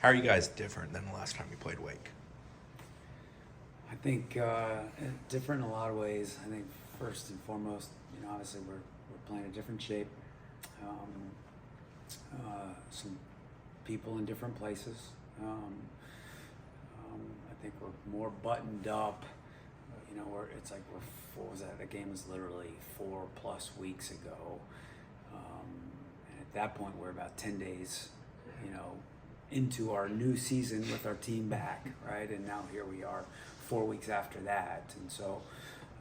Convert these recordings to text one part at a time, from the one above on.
How are you guys different than the last time you played Wake? I think different in a lot of ways. I think first and foremost, obviously we're playing a different shape. Some people in different places. I think we're more buttoned up. What was that? The game was literally 4+ weeks ago. And at that point, we're about 10 days, into our new season with our team back, right? And now here we are 4 weeks after that. And so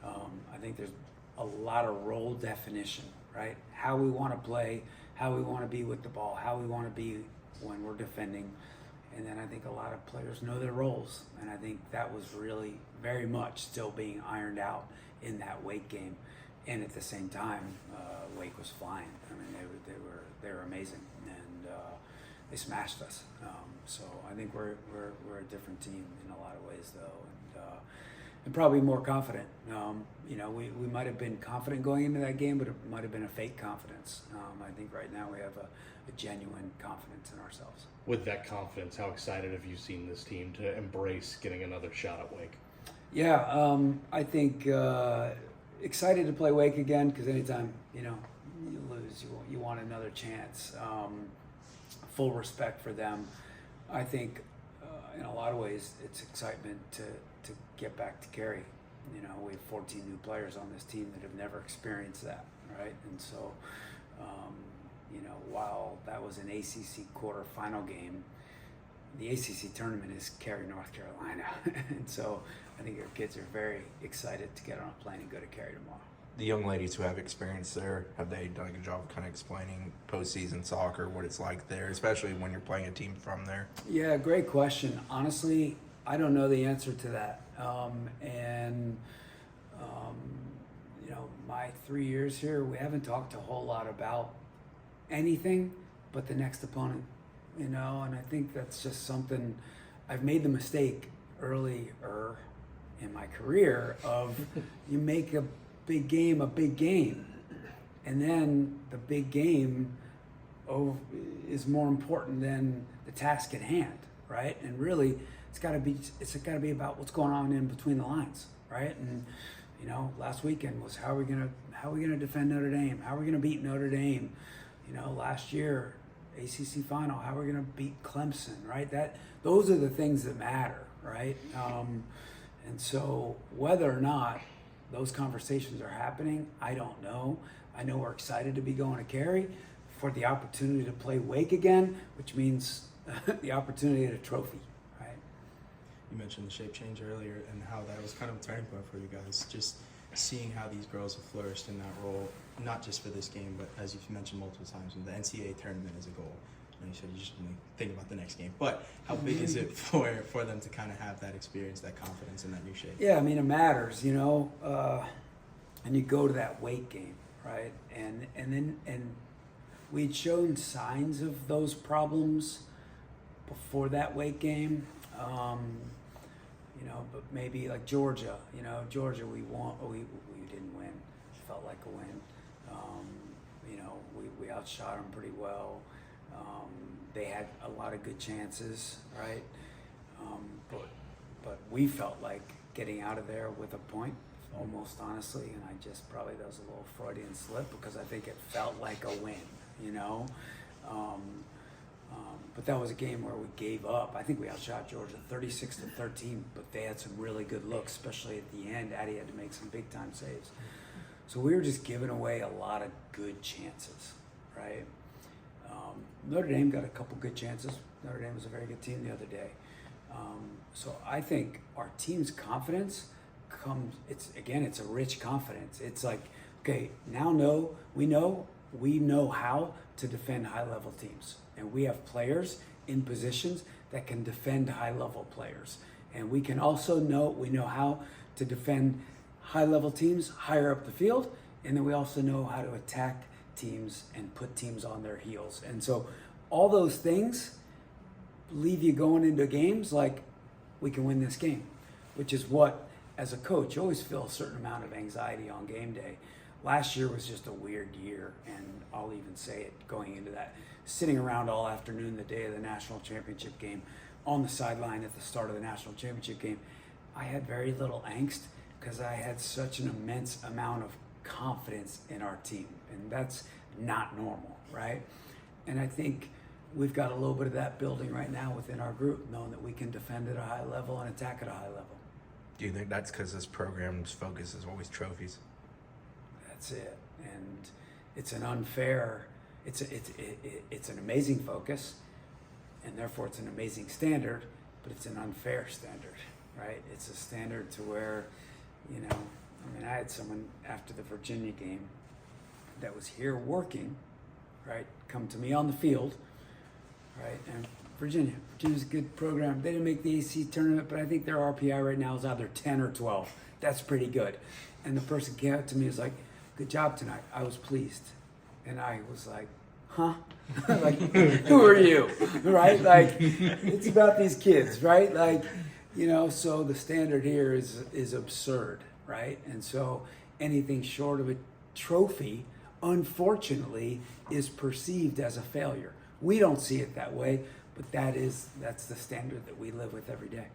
I think there's a lot of role definition, right? How we want to play, how we want to be with the ball, how we want to be when we're defending. And then I think a lot of players know their roles. And I think that was really very much still being ironed out in that Wake game. And at the same time, Wake was flying. I mean, they were amazing, and they smashed us. So I think we're a different team in a lot of ways, though, and probably more confident. We might have been confident going into that game, but it might have been a fake confidence. I think right now we have a genuine confidence in ourselves. With that confidence, how excited have you seen this team to embrace getting another shot at Wake? Yeah, I think excited to play Wake again, because anytime you lose, you want another chance. Full respect for them. I think in a lot of ways it's excitement to get back to Cary. We have 14 new players on this team that have never experienced that, right? And so while that was an ACC quarterfinal game, the ACC tournament is Cary, North Carolina. And so I think our kids are very excited to get on a plane and go to Cary tomorrow. The young ladies who have experience there, have they done a good job of kind of explaining postseason soccer, what it's like there, especially when you're playing a team from there? Yeah, great question. Honestly, I don't know the answer to that. My 3 years here, we haven't talked a whole lot about anything but the next opponent, and I think that's just something. I've made the mistake earlier in my career of you make a big game, and then the big game is more important than the task at hand, right? And really, it's got to be about what's going on in between the lines, right? And last weekend was how are we gonna defend Notre Dame? How are we gonna beat Notre Dame? Last year, ACC final, how are we gonna beat Clemson, right? Those are the things that matter, right? And so whether or not those conversations are happening, I don't know. I know we're excited to be going to Cary for the opportunity to play Wake again, which means the opportunity at a trophy, right? You mentioned the shape change earlier and how that was kind of a turning point for you guys. Just seeing how these girls have flourished in that role, not just for this game, but as you've mentioned multiple times, the NCAA tournament is a goal. And you said you just think about the next game. But how big is it for them to kind of have that experience, that confidence, and that new shape? Yeah, I mean, it matters, and you go to that Wake game, right? And we'd shown signs of those problems before that Wake game. But maybe like Georgia, Georgia we didn't win. It felt like a win. We outshot them pretty well. They had a lot of good chances, right? But we felt like getting out of there with a point, almost honestly, and probably that was a little Freudian slip because I think it felt like a win, But that was a game where we gave up. I think we outshot Georgia 36-13, but they had some really good looks, especially at the end. Addie had to make some big time saves. So we were just giving away a lot of good chances, right? Notre Dame got a couple good chances. Notre Dame was a very good team the other day. So I think our team's confidence it's a rich confidence. It's like, okay, now we know how to defend high-level teams. And we have players in positions that can defend high-level players. And we know how to defend high-level teams higher up the field. And then we also know how to attack teams and put teams on their heels. And so all those things leave you going into games like, we can win this game, which is what, as a coach, you always feel a certain amount of anxiety on game day. Last year was just a weird year, and I'll even say it going into that. Sitting around all afternoon the day of the national championship game, on the sideline at the start of the national championship game, I had very little angst because I had such an immense amount of confidence in our team, and that's not normal, right? And I think we've got a little bit of that building right now within our group, knowing that we can defend at a high level and attack at a high level. Do you think that's because this program's focus is always trophies? That's it. And it's an unfair, it's an amazing focus, and therefore it's an amazing standard, but it's an unfair standard, right? It's a standard to where, you know, I mean, I had someone after the Virginia game that was here working, right, come to me on the field, right, and Virginia's a good program. They didn't make the ACC tournament, but I think their RPI right now is either 10 or 12. That's pretty good. And the person came up to me and was like, good job tonight. I was pleased. And I was like, huh? Like, who are you? Right? Like, it's about these kids, right? Like, you know, so the standard here is absurd, right? And so anything short of a trophy, unfortunately, is perceived as a failure. We don't see it that way, but that's the standard that we live with every day.